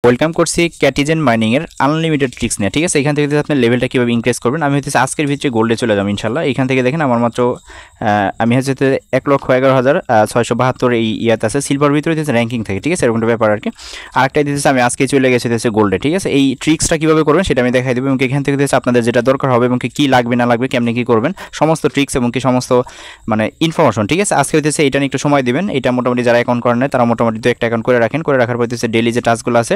Welcome করছি ক্যাটিজেন mining এর unlimited tricks নিয়ে। ঠিক আছে, এখান থেকে আপনি লেভেলটা কীভাবে ইনক্রিজ করবেন আমি হচ্ছে আজকের ভিতরে গোল্ডে চলে যাবো ইনশাল্লাহ। এখান থেকে দেখেন আমার মাত্র আমি হচ্ছে 1,11,672 এই ইয়াতে আছে, সিলভার ভিতরে দিতেছে র্যাঙ্কিং থেকে। ঠিক আছে, এরকমটা ব্যাপার আর কি। আরেকটা দিতেছে আমি আজকে চলে গেছে দিতেছে গোল্ডে। ঠিক আছে, এই ট্রিক্সটা কীভাবে করবেন সেটা আমি দেখাই দেবো এবং এখান থেকে দিতেছে আপনাদের যেটা দরকার হবে এবং কী লাগবে না লাগবে, কেমনি কী করবেন সমস্ত ট্রিক্স এবং কি সমস্ত মানে ইনফরমেশন। ঠিক আছে, আজকে হইতেছে এটা নিয়ে একটু সময় দিবেন। এটা মোটামুটি যারা অ্যাকাউন্ট করেন তারা মোটামুটি দু একটা অ্যাকাউন্ট করে রাখেন, করে রাখার পর হচ্ছে ডেলি যে টাস্কগুলো আছে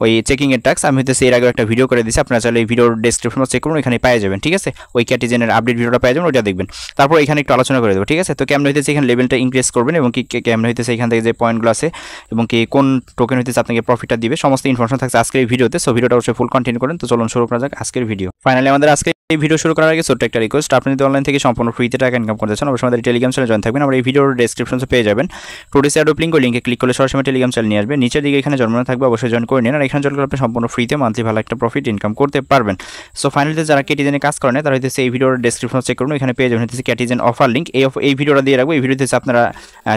ওই চেকিংয়ের টাস্ক আমি হচ্ছে এর আগে একটা ভিডিও করে দিয়েছি, আপনারা চাইলে এই ভিডিওর ডেসক্রিপশনে চেক করুন, এখানে পেয়ে যাবেন। ঠিক আছে, ওই ক্যাটিজেনের আপডেট ভিডিওটা পেয়ে যাবেন, ওইটা দেখবেন। তারপর এখানে একটু আলোচনা করে দেবো। ঠিক আছে, তো কেমন হইতেছে এখানে লেভেলটা ইনক্রিজ করবেন এবং কি কেমন হইতেছে এখান থেকে যে পয়েন্টগুলো আছে এবং কি কোন টোকেন হইতেছে আপনাকে প্রফিটটা দিবে সমস্ত ইনফরমেশন থাকছে আজকের এই ভিডিওতে। সো ভিডিওটা অবশ্যই ফুল কন্টিনিউ করেন। তো চলুন শুরু করা যাক আজকের ভিডিও। ফাইনালি আমাদের আজকে এই ভিডিও শুরু করার আগে ছোট্ট একটা রিকোয়েস্ট, আপনি যদি অনলাইন থেকে সম্পূর্ণ ফ্রিতে টাকা ইনকাম করতে চান অবশ্যই আমাদের টেলিগ্রাম চ্যানেলে জয়েন থাকবেন। আমরা এই ভিডিওর ডেসক্রিপশনে পেয়ে যাবেন টোডেস অ্যাডোপ লিঙ্ক, ওই লিঙ্কে ক্লিক করলে সরাসরি টেলিগ্রাম চ্যানেল নিয়ে আসবে। নিচের দিকে এখানে জন্ম থাকবে, অবশ্যই জয়েন করে নিন। আর এখানে জয়েন করলে আপনি সম্পূর্ণ ফ্রিতে মান্থলি ভালো একটা প্রফিট ইনকাম করতে পারবেন। সো ফাইনালিতে যারা ক্যাটিজেনে কাজ করেন তারা হইতেছে এই ভিডিওর ডেসক্রিপশন চেক করুন, এখানে পেয়ে যাবেন হইতেছে ক্যাটিজেন অফার লিঙ্ক। এই ভিডিওটা দিয়ে রাখবো। এই ভিডিওতে আপনারা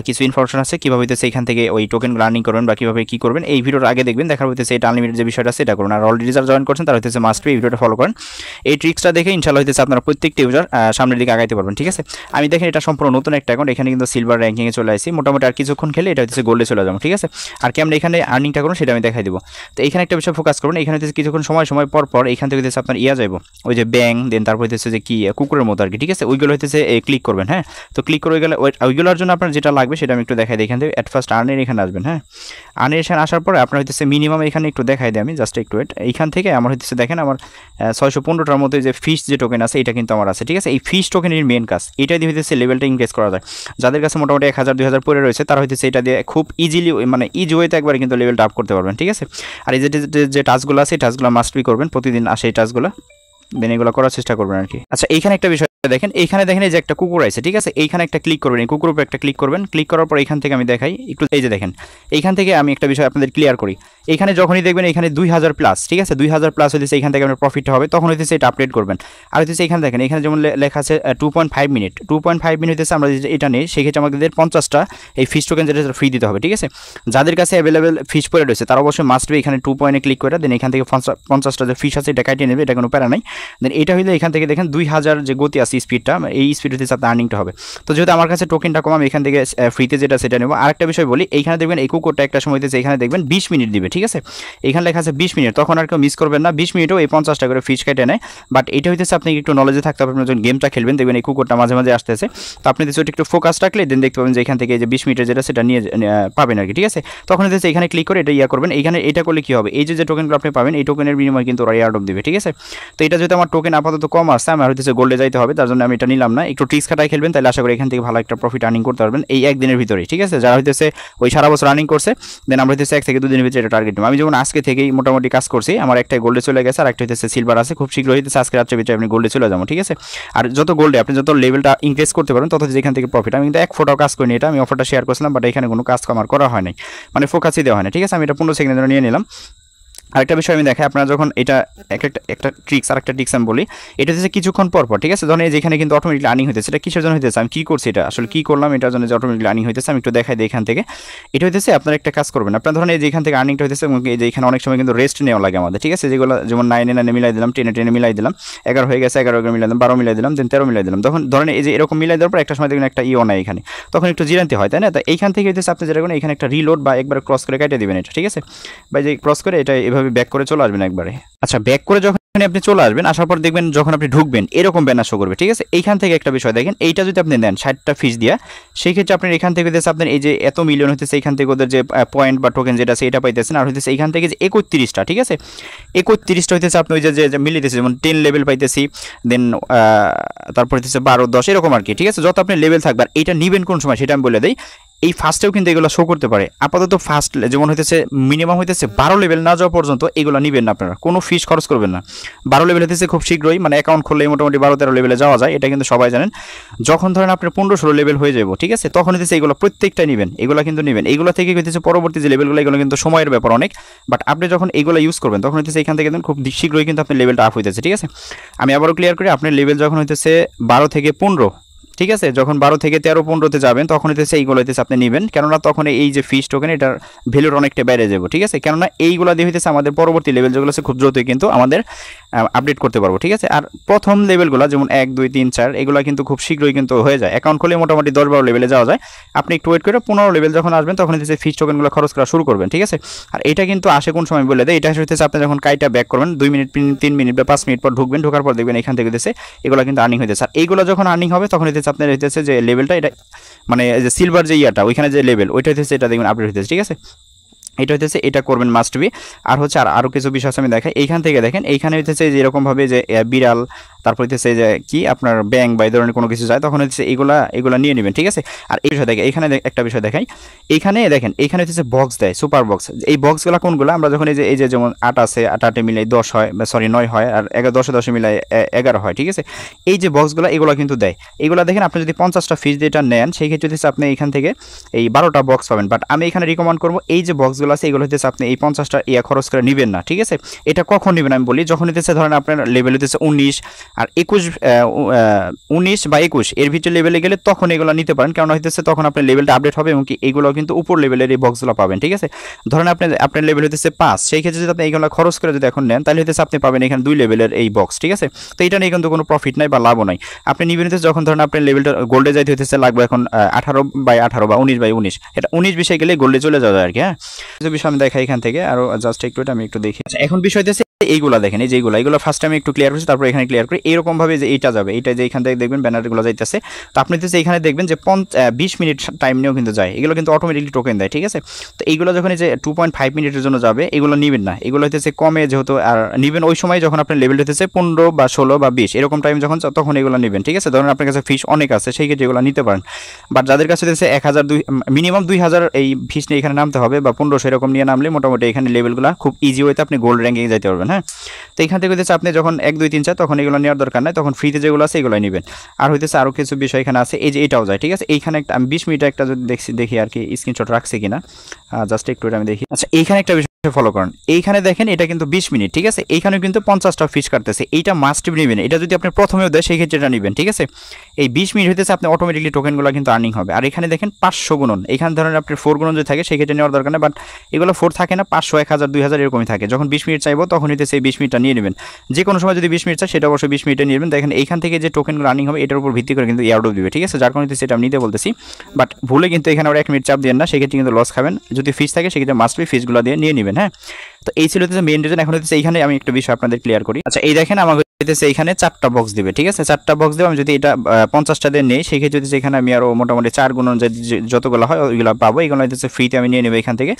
কিছু ইনফরমেশন আছে কীভাবে হইতেছে এখান থেকে ওই টোকেনগুলো আর্নিং করবেন বা কীভাবে কী করবেন এই ভিডিওর আগে দেখবেন, দেখার হইতেছে এটা আনলিমিটেড যে বিষয়টা আছে এটা করুন। আর অলরেডি যারা জয়েন করছেন তারা হইতেছে মাস্ট এই ভিডিওটা ফলো করেন। এই ট্রিক্সটা দেখে ইনশাআল্লাহ হইতেছে আপনারা প্রত্যেকটি ইউজার সামনের দিকে আগাইতে পারবেন। ঠিক আছে, আমি দেখেন এটা সম্পূর্ণ নতুন একটা অ্যাকাউন্ট, এখানে কিন্তু সিলভার র্যাঙ্কিংয়ে চলে আসছি। মোটামুটি আর কিছুক্ষণ খেলে এটা হচ্ছে গোল্ডে চলে যাবো। ঠিক আছে, আর কেমন এখানে আর্নিংটা করুন সেটা আমি দেখাই দেবো। তো এখানে একটা বিষয় ফোকাস করুন, এখানে হচ্ছে কিছুক্ষণ সময় পর এখান থেকে হচ্ছে আপনার যাইব ওই যে ব্যাং, দেন তারপর হচ্ছে যে কি কুকুরের মতো আর কি। ঠিক আছে, ওইগুলো হইতেছে ক্লিক করবেন। হ্যাঁ, তো ক্লিক করে গেলে ওইগুলোর জন্য আপনার যেটা লাগবে সেটা আমি একটু দেখাই দিই। এখান থেকে অ্যাট ফার্স্ট আর্নের এখানে আসবেন। হ্যাঁ, আর্নের এখানে আসার পরে আপনার হইতেছে মিনিমাম এখানে একটু দেখাই দিই আমি, জাস্ট একটু এইখান থেকে আমার হইতেছে দেখেন আমার 615টার মতো যে ফিশ যে টোকেন আছে এটা কিন্তু আমার আছে। ঠিক আছে, এই ফিশ টোকেনের মেন কাজ এটা দিয়ে হইতেছে লেভেলটা ইনক্রিজ করা যায়। যাদের কাছে মোটামুটি 1000-2000 পরে রয়েছে তারা হইতেছে এটা দিয়ে খুব ইজিলি মানে ইজি ওয়েতে একবারে কিন্তু লেভেলটা আপ করতে পারবেন। ঠিক আছে, আর এই যে টাস্কগুলো আছে এই টাস্কগুলো মাস্ট বি করবেন, প্রতিদিন আসে এই টাস্কগুলো, দেন এগুলো করার চেষ্টা করবেন আর কি। আচ্ছা, এইখানে একটা বিষয় দেখেন, এইখানে দেখেন এই যে একটা কুকুর আছে। ঠিক আছে, এইখানে একটা ক্লিক করবেন, এই কুকুরের উপর একটা ক্লিক করবেন। ক্লিক করার পর এইখান থেকে আমি দেখাই একটু, এই যে দেখেন এইখান থেকে আমি একটা বিষয় আপনাদের ক্লিয়ার করি। এইখানে যখনই দেখবেন এখানে 2000 প্লাস, ঠিক আছে 2000 প্লাস হইতেছে এইখান থেকে আপনার প্রফিটটা হবে, তখন হইতেছে এটা আপডেট করবেন। আর হইতেছে এখানে দেখেন এখানে যেমন লেখা আছে 2.5 মিনিট, 2.5 মিনিট হইতেছে আমরা এটা নেই, সেক্ষেত্রে আমাদের 50টা এই ফিশ টোকেন যেটা ফ্রি দিতে হবে। ঠিক আছে, যাদের কাছে অ্যাভেলেবেল ফিশ পড়ে রয়েছে তারা অবশ্যই মাস্ট বি এখানে 2 পয়েন্টে ক্লিক করে দেন এখান থেকে 50টা যে ফিশ আছে এটা কাটিয়ে নেবে, এটা কোনো প্যারা নাই। দেন এটা হইলে এখান থেকে দেখেন 2000 যে গতি আছে স্পিডটা, এই স্পিড হচ্ছে আপনার আর্নিংটা হবে। তো যেহেতু আমার কাছে টোকেনটা কম আমি এখান থেকে ফ্রিতে যেটা সেটা নেবো। আরেকটা বিষয় বলি, এইখানে দেখবেন এই কুকুরটা একটা সময় হইতেছে এখানে দেখবেন 20 মিনিট দিবে। ঠিক আছে, এখানে লেখা আছে 20 মিনিট, তখন আর কেউ মিস করবেন না। 20 মিনিটও এই 50টা করে ফিশ কেটে নেয়। বাট এটা হইতেছে আপনি একটু নলেজে থাকতে হবে, আপনি যখন গেমটা খেলবেন দেখবেন এই কুকুরটা মাঝে মাঝে আসতেছে, তো আপনি হচ্ছে একটু ফোকাস রাখলে দেন দেখতে পাবেন যে এখান থেকে যে 20 মিনিটের যেটা সেটা নিয়ে পাবেন আর কি। ঠিক আছে, তখন হচ্ছে এখানে ক্লিক করে এটা করবেন। এইখানে এটা করলে কি হবে, এই যে টোকেনগুলো আপনি পাবেন এই টোকেনের বিনিময়ে কিন্তু ওরা এয়ারড্রপ দিবে। ঠিক আছে, তো এটা যেহেতু আমার টোকেন আপাতত কম আসছে আমার হইতেছে গোল্ডে যাইতে হবে, তার জন্য আমি এটা নিলাম না। একটু ট্রিক্স খাটাই খেলবেন তাহলে আশা করি এখান থেকে ভালো একটা প্রফিট আর্নিং করতে পারবেন এই একদিনের ভিতরেই। ঠিক আছে, যারা হইতেছে ওই সারা বছর আর্নিং করছে দেন আমরা হইতেছে 1 থেকে 2 দিনের ভিতরে এটা টার্গেট নেব। আমি যেমন আজকে থেকেই মোটামুটি কাজ করছি, আমার একটা গোল্ডে চলে গেছে আর একটা হইতেছে সিলভার আছে, খুব শীঘ্র হইতেছে আজকে রাত্রে ভিতরে আপনি গোল্ডে চলে যাবো। ঠিক আছে, আর যত গোল্ডে আপনি যত লেভেলটা ইনক্রিজ করতে পারেন তত যেখান থেকে প্রফিট। আমি কিন্তু এক ফোটাও কাজ করিনি, এটা আমি অফারটা শেয়ার করছিলাম বাট এখানে কোনো কাজ আমার করা হয় নাই, মানে ফোকাসই দেওয়া হয় না। ঠিক আছে, আমি এটা 15 সেকেন্ডের জন্য নিয়ে নিলাম। আরেকটা বিষয় আমি দেখাই, আপনারা যখন এটা একটা ট্রিক্স আরেকটা ট্রিক্স আমি বলি, এটা হচ্ছে কিছুক্ষণ পর ঠিক আছে, ধরেন যেখানে কিন্তু অটোমেটিকলি আর্নিং হইতেছে, এটা কিসের জন্য হইতেছে আমি কী করছি এটা আসলে কী করলাম এটার জন্য যে অটোমেটিকলি আর্নিং হইতেছে আমি একটু দেখাই দিই। এখান থেকে এটা হইতেছে আপনার একটা কাজ করবেন, আপনার ধরেন এই যে এখান থেকে আর্নিংটা হইতেছে এবং এই যে এখানে অনেক সময় কিন্তু রেস্ট নেওয়া লাগে আমাদের। ঠিক আছে, যেগুলো যেমন 9 মিলাই দিলাম, 10 মিলাই দিলাম, 11 হয়ে গেছে 11 মিলাই দিলাম, 12 মিলাই দিলাম, দেন 13 মিলাই দিলাম, তখন ধরেন এই যে এরকম মিলাই দেওয়ার পর একটা সময় দেখবেন একটা ইও নাই এখানে, তখন একটু জিরান্তি হয় তাই না। তো এইখান থেকে হইতেছে আপনি যেটা করেন এখানে একটা রিলোড বা একবার ক্রস করে কেটে দেবেন এটা। ঠিক আছে, বা যে ক্রস করে এটা এভাবে ব্যাক করে চলে আসবেন একবারে। আচ্ছা, ব্যাক করে যখন আপনি চলে আসবেন, আসার পর দেখবেন যখন আপনি ঢুকবেন এরকম ব্যানার শো করবে। ঠিক আছে, এইখান থেকে একটা বিষয় দেখেন, এইটা যদি আপনি নেন 60টা ফিস দিয়া, সেই ক্ষেত্রে আপনার এখান থেকে হইতেছে আপনার এই যে এত মিলিয়ন হইতেছে এখান থেকে ওদের যে পয়েন্ট বা টোকেন যেটা আছে এটা পাইতেছেন। আর হইতেছে এইখান থেকে যে 31টা, ঠিক আছে 31টা হইতেছে আপনি ওই যে মিলিতেছে, যেমন 10 লেভেল পাইতেছি, দেন তারপর হইতেছে 12, 10 এরকম আর কি। ঠিক আছে, যত আপনি লেভেল থাকবে আর এইটা নিবেন কোন সময় সেটা আমি বলে দিই। এই ফার্স্টেও কিন্তু এগুলো শো করতে পারে, আপাতত ফার্স্ট যেমন হইতেছে মিনিমাম হইতেছে 12 লেভেল না যাওয়া পর্যন্ত এগুলো নিবেন না, আপনারা কোনো ফিস খরচ করবেন না। 12 লেভেল হইতেছে খুব শীঘ্রই, মানে অ্যাকাউন্ট খুললেই মোটামুটি 12-13 লেভেলে যাওয়া যায়, এটা কিন্তু সবাই জানেন। যখন ধরেন আপনার 15-16 লেভেল হয়ে যাবো, ঠিক আছে, তখন হইতেছে এগুলো প্রত্যেকটা নিবেন, এগুলো কিন্তু নিবেন। এগুলো থেকে হইতেছে পরবর্তী যে লেভেলগুলো এগুলো কিন্তু সময়ের ব্যাপার অনেক, বাট আপনি যখন এগুলো ইউজ করবেন তখন হইতেছে এখান থেকে খুব শীঘ্রই কিন্তু আপনার লেভেলটা আপ হইতেছে। ঠিক আছে, আমি আবারও ক্লিয়ার করি, আপনার লেভেল যখন হইতেছে 12 থেকে 15 ঠিক আছে, যখন 12 থেকে 13 15-তে যাবেন তখন হইতেছে এইগুলো হইতেছে আপনি নেবেন, কেননা তখন এই যে ফিস টোকেন এটার ভ্যালুর অনেকটা বেড়ে যাবে। ঠিক আছে, কেননা এইগুলো দিয়ে হইতেছে আমাদের পরবর্তী লেভেল যেগুলো আছে খুব দ্রুতই কিন্তু আমাদের আপডেট করতে পারবো। ঠিক আছে, আর প্রথম লেভেলগুলো যেমন 1 2 3 4 এগুলো কিন্তু খুব শীঘ্রই কিন্তু হয়ে যায়, অ্যাকাউন্ট খুলে মোটামুটি 10-12 লেভেলে যাওয়া যায়। আপনি একটু ওয়েট করে 15 লেভেল যখন আসবেন তখন হইতেছে ফিস টোকেনগুলো খরচ করা শুরু করবেন। ঠিক আছে, আর এটা কিন্তু আসে কোন সময় বলে দেয়, এটা হইতেছে আপনি যখন কাইটা ব্যাক করবেন 2 মিনিট 3 মিনিট বা 5 মিনিট পর ঢুকবেন, ঢোকার পর দেখবেন এখান থেকে হইতেছে এগুলো কিন্তু আর্নিং হইতেছে। আর এইগুলো যখন আর্নিং হবে তখন হইতেছে আপনার হইতেছে যে লেভেলটা এটা মানে যে সিলভার যে ইয়াটা ওইখানে যে লেভেল ওইটা হইতেছে এটা দেখবেন আপডেট হইতেছে। ঠিক আছে, এটা হইতেছে এটা করবেন মাস্ট বি। আর হচ্ছে আরও কিছু বিষয় আছে আমি দেখাই, এইখান থেকে দেখেন এইখানে হইতেছে যে এরকমভাবে যে বিড়াল, তারপর হইতেছে যে কি আপনার ব্যাংক বা এই ধরনের কোনো কিছু যায় তখন হচ্ছে এগুলা নিয়ে নেবেন। ঠিক আছে, আর এই বিষয় দেখেন এখানে একটা বিষয় দেখাই, এইখানে দেখেন এইখানে হচ্ছে বক্স দেয়, সুপার বক্স। এই বক্সগুলো কোনগুলো, আমরা যখন এই যে যেমন 8 আছে 8 মিলে 10 হয়, সরি 9 হয়, আর 10 মিলে 11 হয়। ঠিক আছে, এই যে বক্সগুলো এগুলো কিন্তু দেয়, এগুলো দেখেন আপনি যদি 50টা ফিস দিয়ে এটা নেন সেই ক্ষেত্রে হচ্ছে আপনি এখান থেকে এই 12টা বক্স পাবেন। বাট আমি এখানে রিকমেন্ড করবো এই যে বক্সগুলো আছে এগুলো হচ্ছে আপনি এই 50টা খরচ করে নেবেন না। ঠিক আছে, এটা কখন নেবেন আমি বলি, যখন হচ্ছে ধরেন আপনার লেভেল হচ্ছে 19 আর 21 19 বা 21 এর ভিতরে লেভেলে গেলে তখন এগুলো নিতে পারেন, কারণ হইতেছে তখন আপনার লেভেলটা আপডেট হবে এবং কি এগুলো কিন্তু উপর লেভেলের এই বক্সগুলো পাবেন। ঠিক আছে, ধরেন আপনার লেভেল হইতেছে 5, সেই ক্ষেত্রে যদি আপনি এইগুলো খরচ করে যদি এখন নেন তাহলে হইতেছে আপনি পাবেন এখানে 2 লেভেলের এই বক্স। ঠিক আছে, তো এটা নিয়ে কিন্তু কোনো প্রফিট নাই বা লাভও নাই। আপনি নিবেন হইতেছে যখন ধরেন আপনার লেভেলটা গোল্ডে যাইতে হইতেছে লাগবে এখন 18/18 বা 19/19, এটা 19 বিষয় গেলে গোল্ডে চলে যাবে আর কি। হ্যাঁ, কিছু বিষয় আমি দেখাই এখান থেকে আরো জাস্ট একটু এটা আমি একটু দেখি। আচ্ছা, এখন বিষয় হইতেছে এইগুলা দেখেন, এই যে এইগুলো ফার্স্ট টাইম একটু ক্লিয়ার করছি, তারপর এখানে ক্লিয়ার করি। এইরকম ভাবে যে এইটা যাবে, এইটা যে এখান থেকে দেখবেন ব্যানারগুলো যাইতেছে, তো আপনি হচ্ছে এখানে দেখবেন যে 20 মিনিট টাইম নিয়েও কিন্তু যায়, এগুলো কিন্তু অটোমেটিকলি টোকেন দেয়। ঠিক আছে, তো এইগুলো যখন এই যে 2.5 মিনিটের জন্য যাবে এগুলো নেবেন না, এগুলো হইতেছে কমে যেহেতু, আর নেবেন ওই সময় যখন আপনার লেভেল হইতেছে 15 বা 16 বা 20 এরকম টাইম যখন তখন এগুলো নেবেন। ঠিক আছে, ধরুন আপনার কাছে ফিস অনেক আছে সেই ক্ষেত্রে এগুলো নিতে পারেন। বাট যাদের কাছে হচ্ছে 1000 মিনিমাম 2000 এই ফিস নিয়ে এখানে নামতে হবে বা 1500 এরকম নিয়ে নামলে মোটামুটি এখানে লেভেলগুলো খুব ইজি ওয়েতে আপনি গোল্ড র্যাঙ্কিং যেতে পারবেন। হ্যাঁ, তো এখান থেকে হইতেছে আপনি যখন 1 2 3 4 তখন এগুলো নেওয়ার দরকার নাই, তখন ফ্রিতে যেগুলো আছে এগুলোই নেবেন। আর হইতেছে আরও কিছু বিষয় এখানে আছে, এই যে এটাও যায়। ঠিক আছে, এইখানে একটা আমি 20 মিনিট একটা যদি দেখি আর কি স্ক্রিনশট রাখছে কিনা, জাস্ট একটু এটা আমি দেখি। আচ্ছা, এইখানে একটা বিষয় ফলো করেন, এইখানে দেখেন এটা কিন্তু 20 মিনিট। ঠিক আছে, এইখানেও কিন্তু 50টা ফিস কাটতেছে, এইটা মাস্ট নেবেন। এটা যদি আপনি প্রথমেও দেয় সেই ক্ষেত্রে এটা নেবেন। ঠিক আছে, এই 20 মিনিট হইতেছে আপনি অটোমেটিকলি টোকেনগুলো কিন্তু আর্নিং হবে। আর এখানে দেখেন 500 গুণন, এখানে ধরেন আপনার 4 গুণন যদি থাকে সেই ক্ষেত্রে নেওয়ার দরকার নেই, বাট এগুলো 4 থাকে না, 500 1000 2000 এরকমই থাকে। যখন 20 মিনিট চাইবো তখন হইতেছে এই 20 মিনিটটা নিয়ে নেবেন। যে কোনো সময় যদি 20 মিনিট চাই সেটা অবশ্যই 20 মিনিটে নেবেন। দেখেন এইখান থেকে যে টোকেনগুলো আর্নিং হবে এটার উপর ভিত্তি করে কিন্তু এয়ারড্রপ দিবে। ঠিক আছে, যার কারণে সেটা আমি নিতে বলতেছি, বাট ভুলে কিন্তু এখানে আবার 1 মিনিট চাপ দেন না, সেক্ষেত্রে কিন্তু লস খাবেন। যদি ফিস থাকে সেক্ষেত্রে মাস্ট বি ফিসগুলো দিয়ে নিয়ে নেবেন। হ্যাঁ, তো এই ছিল হচ্ছে মেইন রিজন। এখন হচ্ছে এইখানে আমি একটা বিষয় আপনাদের ক্লিয়ার করি। আচ্ছা, এই দেখেন আমাকে হইতেছে এইখানে 4টা বক্স দিবে। ঠিক আছে, 4টা বক্স দেবে, আমি যদি এটা 50টা দিয়ে নেই সেই ক্ষেত্রে এখানে আমি আরও মোটামুটি 4 গুণ যতগুলো হয় ওইগুলো পাবো, এগুলো হইতেছে ফ্রিতে আমি নিয়ে নেবো এখান থেকে,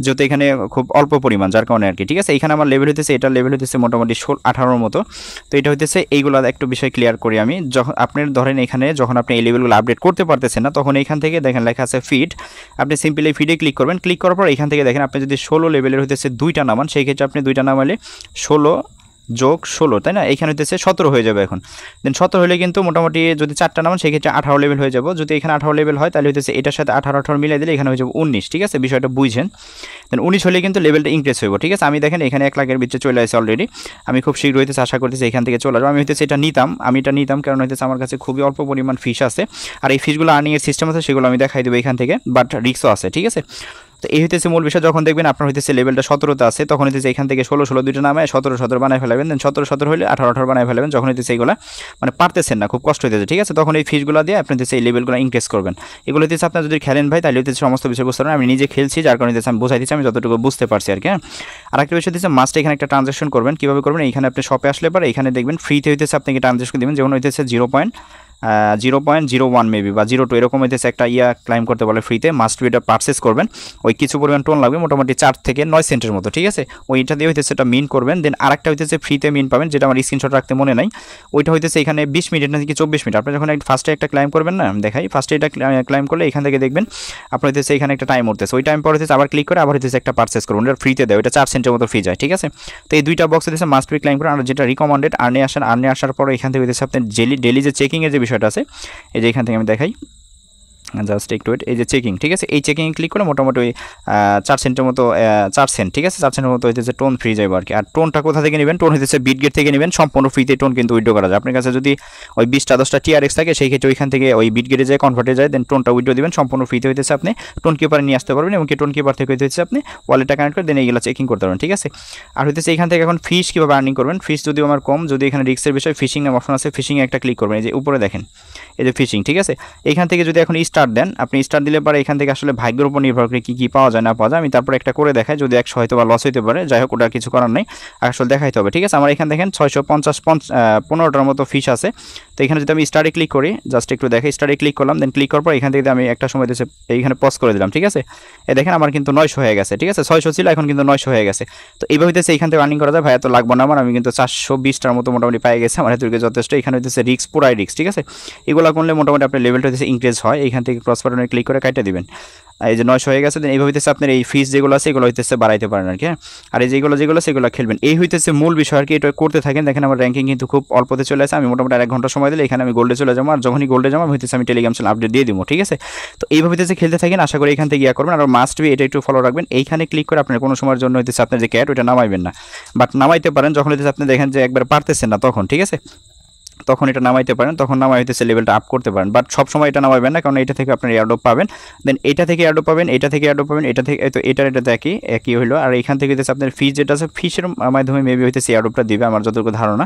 যেহেতু এখানে খুব অল্প পরিমাণ যার কারণে আর কি। ঠিক আছে, এখানে আমার লেভেল হইতেছে, এটার লেভেল হইতেছে মোটামুটি 18 মতো। তো এটা হইতেছে এইগুলো একটু বিষয় ক্লিয়ার করি আমি। যখন আপনার ধরেন এখানে যখন আপনি এই লেভেলগুলো আপডেট করতে পারতেছেন না তখন এইখান থেকে দেখেন লেখা আছে ফিড, আপনি সিম্পলি ফিডে ক্লিক করবেন। ক্লিক করার পর এখান থেকে দেখেন আপনি যদি 16 লেভেলের হইতেছে 2টা নামান, সেই ক্ষেত্রে আপনি 2টা নামালে 16 যোগ 16, তাই না, এখানে হইতেছে 17 হয়ে যাবে। এখন দেন 17 হলে কিন্তু মোটামুটি যদি 4টা নামান সেই ক্ষেত্রে 18 লেভেল হয়ে যাবো। যদি এখানে 18 লেভেল হয় তাহলে হইতেছে এটার সাথে 18 মিলাই দিলে এখানে হয়ে যাবে 19। ঠিক আছে, বিষয়টা বুঝছেন। দেন 19 হলে কিন্তু লেভেলটা ইনক্রিজ হইব। ঠিক আছে, আমি দেখেন এখানে 1 লাখের ভিতরে চলে আসছে অলরেডি। আমি খুব শীঘ্র হইতেছে আশা করতেছি এখান থেকে চলে আসবো। আমি হইতেছে এটা নিতাম, কারণ হইতেছে আমার কাছে খুবই অল্প পরিমাণ ফিস আছে, আর এই ফিসগুলো আর্নিংয়ের সিস্টেম আছে সেগুলো আমি দেখাই দেবো এখান থেকে, বাট রিস্কও আছে। ঠিক আছে, তো এই হইতেছে মূল বিষয়। যখন দেখবেন আপনার হইতেছে লেভেলটা 17তে আছে তখন হইতেছে এখান থেকে 16 2টা নামায় 17 বানায় ফেলাবেন। দেন 17 হলে 18 বানায় ফেলাবেন। যখন হইতেছে এইগুলো মানে পারতেছেন না, খুব কষ্ট হইতেছে। ঠিক আছে, তখন এই ফিসগুলো দিয়ে আপনি হইতেছে এই লেভেলগুলো ইনক্রিজ করবেন। এগুলো হইতেছে আপনার যদি খেলেন ভাই তাহলে হইতেছে সমস্ত বিষয় বুঝতে পারবেন। আমি নিজে খেলছি যার কারণে হইতেছে আমি বোঝাই দিচ্ছি, আমি যতটুকু বুঝতে পারছি আর কি। আর একটা বিষয় হইতেছে মাস্ট এখানে একটা ট্রানজাকশন করবেন। কীভাবে করবেন, এখানে আপনি শপে আসলে পরে এখানে দেখবেন ফ্রিতে হইতেছে আপনাকে ট্রানজাকশন দেবেন, যেমন হইতেছে 0.01 মেবি বা 0.2 এরকম হইতেছে একটা ক্লাইম করতে বলে ফ্রিতে। মাস্ট বি এটা পারচেস করবেন, ওই কিছু পরিমাণ টোন লাগবে মোটামুটি 4 থেকে 9 সেন্টের মতো। ঠিক আছে, ওইটা দিয়ে হইতেছে এটা মিন করবেন। দেন আরেকটা হইতেছে ফ্রিতে মিন পাবেন, যেটা আমার স্ক্রিনশট রাখতে মনে নাই। ওইটা হইতেছে এখানে 20 মিনিট না কি 24 মিনিট। আপনি যখন ফার্স্টে একটা ক্লাইম করবেন না, দেখাই ফার্স্টে এটা ক্লাইম করলে এখান থেকে দেখবেন আপনার হইতেছে এখানে একটা টাইম উঠতেছে, ওই টাইম পর হইতেছে আবার ক্লিক করে আবার হইতেছে একটা পারচেস করুন, এটা ফ্রিতে দেয়, ওইটা 4 সেন্টের মতো ফ্রি যায়। ঠিক আছে, তো এই 2টা বক্স হইতেছে মাস্ট বি ক্লাইম করুন। আর যেটা রিকমেন্ডেড আর্নে আসার পর এখান থেকে হইতেছে আপনি ডেলি যে চেকিংয়ের যে বিষয়টা আছে, এই যে এখান থেকে আমি দেখাই, জাস্ট একটু ওয়েট, এই যে চেকিং, ঠিক আছে, এই চেকিং ক্লিক করে মোটামুটি ওই 4 সেন্টের মতো 4 সেন্ট, ঠিক আছে, 4 সেন্টের মতো হইতেছে টোন ফ্রি যাবে আর কি। আর টোনটা কোথা থেকে নেবেন? টোন হইতেছে বিটগেট থেকে নেবেন, সম্পূর্ণ ফ্রিতে টোন কিন্তু উইথড্র করা যায়। আপনার কাছে যদি ওই 20টা 10টা টিআরএক্স থাকে সেই ক্ষেত্রে ওইখান থেকে ওই বিটগেটে যায় কনভার্টে যায়, দেন টোনটা উইথড্র দিবেন, সম্পূর্ণ ফ্রিতে হইতেছে আপনি টোন কিপারে নিয়ে আসতে পারবেন এবং কি টোন কিপার থেকে হইতেছে আপনি ওয়ালেটটা কানেক্ট করে দেন এইগুলো চেকিং করতে পারবেন, ঠিক আছে। আর হইতেছে এখান থেকে এখন ফিশ কীভাবে আর্নিং করবেন, ফিশ যদি আমার কম, যদি এখানে রিক্সের বিষয় ফিশিং নাম অপশন আছে, ফিশিংয়ে একটা ক্লিক করবেন, এই যে উপরে দেখেন এই যে ফিশিং, ঠিক আছে। এইখান থেকে যদি এখন স্টার্ট দেন, আপনি স্টার্ট দিলে পরে এখান থেকে আসলে ভাগ্যের উপর নির্ভর করে কী পাওয়া যায় না পাওয়া যায়। আমি তারপরে একটা করে দেখাই, যদি 100 হয়তো বা লস হইতে পারে, যাই হোক ওটা কিছু করার নেই, আসলে দেখাইতে হবে, ঠিক আছে। আমার এখানে দেখেন 650-15টার মতো ফিশ আছে। তো এখানে যদি আমি স্টার্টে ক্লিক করি, জাস্ট একটু দেখে স্টার্টে ক্লিক করলাম, দেন ক্লিক করার পর এখান থেকে আমি একটা সময় দিয়েছে এইখানে পজ করে দিলাম, ঠিক আছে। এই দেখেন আমার কিন্তু 900 হয়ে গেছে, ঠিক আছে, 600 ছিল এখন কিন্তু 900 হয়ে গেছে। তো এইভাবে হইতেছে এখান থেকে আর্নিং করা যায়। ভাই এত লাগবে না আমার, আমি কিন্তু 420টার মতো মোটামুটি পাই গেছে, আমার এতটুকু যথেষ্ট। এখানে হইতেছে রিক্স, পুরাই রিক্স, ঠিক আছে। এগুলো করলে মোটামুটি আপনার লেভেলটা হইতেছে ইনক্রিজ হয়। এখান থেকে ক্রস বাটনে ক্লিক করে কাটে দিবেন, এই যে 900 হয়ে গেছে। দেন এইভাবে হইতেছে আপনার এই ফিস যেগুলো আছে এগুলো হইতেছে বাড়াইতে পারেন আর কি। আর এই যেগুলো সেগুলো খেলবেন, এই হইতেছে মূল বিষয় আর কি। এটা করতে থাকেন, দেখেন আমার র্যাঙ্কিং কিন্তু খুব অল্পতে চলে আসে। আমি মোটামুটি 1 ঘন্টা সময় দিলে এখানে আমি গোল্ডে চলে যাবো, আর যখনই গোল্ডে যাবো হইতেছে আমি টেলিগ্রাম চ্যানেল আপডেট দিয়ে দিব, ঠিক আছে। তো এইভাবে হইতেছে খেলতে থাকেন, আশা করি এখান থেকে ইয়া করবেন। আর মাস্ট বি এটা একটু ফলো রাখবেন, এইখানে ক্লিক করে আপনার কোনো সময়ের জন্য হইতেছে আপনার যে ক্যাট ওইটা নামাইবেন না, বাট নামাইতে পারেন যখন হইতেছে আপনি দেখেন যে একবার পারতেছেন না তখন, ঠিক আছে, তখন এটা নামাইতে পারেন, তখন নামাই হইতেছে লেভেলটা আপ করতে পারেন। বাট সবসময় এটা নামাইবেন না, কারণ এটা থেকে আপনার এয়ারড্রপ পাবেন, দেন এটা থেকে এয়ারড্রপ পাবেন, এটা থেকে এয়ারড্রপ পাবেন, এটা থেকে, তো এটার একই হইলো। আর এখান থেকে হইতেছে আপনার ফিস যেটা আছে, ফিসের মাধ্যমে মেবি হইতেছে এয়ারড্রপটা দিবে আমার যতটুকু ধারণা।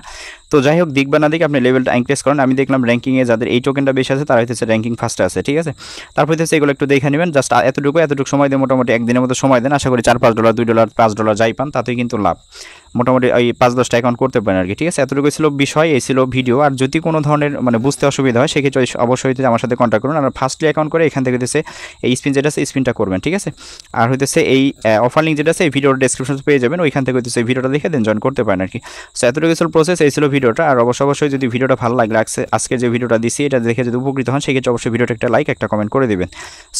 তো যাই হোক, দিক বা না দিক আপনি লেভেলটা ইনক্রিজ করেন। আমি দেখলাম র্যাঙ্কিংয়ে যাদের এই টোকেনটা বেশি আছে তারা হইতেছে র্যাঙ্কিং ফার্স্টে আছে, ঠিক আছে। তারপর হইতেছে এগুলো একটু দেখে নেবেন, জাস্ট এতটুকু সময় দিয়ে মোটামুটি একদিনের মতো সময় দেন, আশা করি $4-5 $2 $5 যাই পান তাতেই কিন্তু লাভ। মোটামুটি ওই 5-10টা অ্যাকাউন্ট করতে পারেন আর কি, ঠিক আছে। এতটুকু ছিল বিষয়, এই ছিল ভিডিও। আর যদি কোনো ধরনের মানে বুঝতে অসুবিধা হয় সেক্ষেত্রে অবশ্যই আমার সাথে কন্ট্যাক্ট করুন। আর ফার্স্টলি অ্যাকাউন্ট করে এখান থেকে হইতেছে এই স্পিন যেটা আছে স্পিনটা করবেন, ঠিক আছে। আর হইতেছে এই অফার লিঙ্ক যেটা আছে এই ভিডিওর ডেসক্রিপশনে পেয়ে যাবেন, ওইখান থেকে হইতেছে এই ভিডিওটা দেখে দেন জয়েন করতে পারেন আর কি। সো এতটুকু ছিল প্রসেস, এই ছিল ভিডিওটা। আর অবশ্যই যদি ভিডিওটা ভালো লাগলে আজকে যে ভিডিওটা দিছি এটা দেখে যদি উপকৃত হন সেক্ষেত্রে অবশ্যই ভিডিওটা একটা লাইক একটা কমেন্ট করে দিবেন।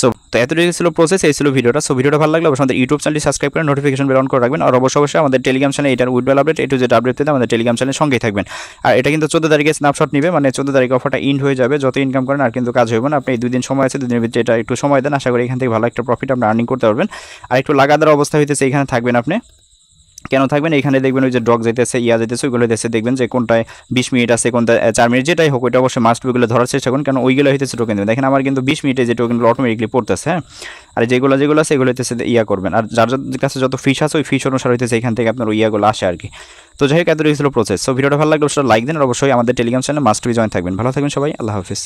সো তো এতটুকু ছিল প্রসেস, এই ছিল ভিডিওটা। সো ভিডিওটা ভালো লাগলে অবশ্যই আমাদের ইউটিউব চ্যানেলটি সাবস্ক্রাইব করে নোটিফিকেশন বেল অন করে রাখবেন। আর অবশ্যই আমাদের টেলিগ্রাম চ্যানেলে এটার withdrawal update to Z update পেতে আমাদের টেলিগ্রাম চ্যানেলের সঙ্গেই থাকবেন। আর এটা কিন্তু 14 তারিখে স্ন্যাপশট নিবে, মানে 14 তারিখে অফারটা ইন্ড হয়ে যাবে। যত ইনকাম করেন আর কিন্তু কাজ হইবে না, আপনি এই 2 দিন সময় আছে, 2 দিনের ভিতরে এটা একটু সময় দেন, আশা করি এখান থেকে ভালো একটা প্রফিট আপনি আর্নিং করতে পারবেন। আর একটু লাগাতার অবস্থা হইতেছে এখানে থাকবেন আপনি, কেন থাকবেন এখানে দেখবেন ওই যে ড্রগ যাইতেছে যাইতেছে ওইগুলো হইতেছে দেখবেন যে কোনটায় 20 মিনিট আছে, কোনটায় 4 মিনিট, যেটাই হোক ওইটা অবশ্যই মাস্ট ওইগুলো ধরার চেষ্টা করুন, কারণ ওইগুলো হইতেছে টোকেন দেবেন। দেখেন আমার কিন্তু 20 মিনিটে যে টোকেনগুলো অটোমেটিকলি পড়তেছে, হ্যাঁ। আর যেগুলো আছে এগুলো হইতেছে করবেন। আর যার কাছে যত ফিস আছে ওই ফিস অনুসারে হইতেছে এখান থেকে আপনার ওইগুলো আসে আর কি। তো যাই হোক, এত ছিল প্রসেস। সো ভিডিওটা ভালো লাগলে অবশ্যই লাইক দেন, আর অবশ্যই আমাদের টেলিগ্রাম চ্যানেলে মাস্ট বি জয়েন থাকবেন। ভালো থাকবেন সবাই, আল্লাহ হাফিজ।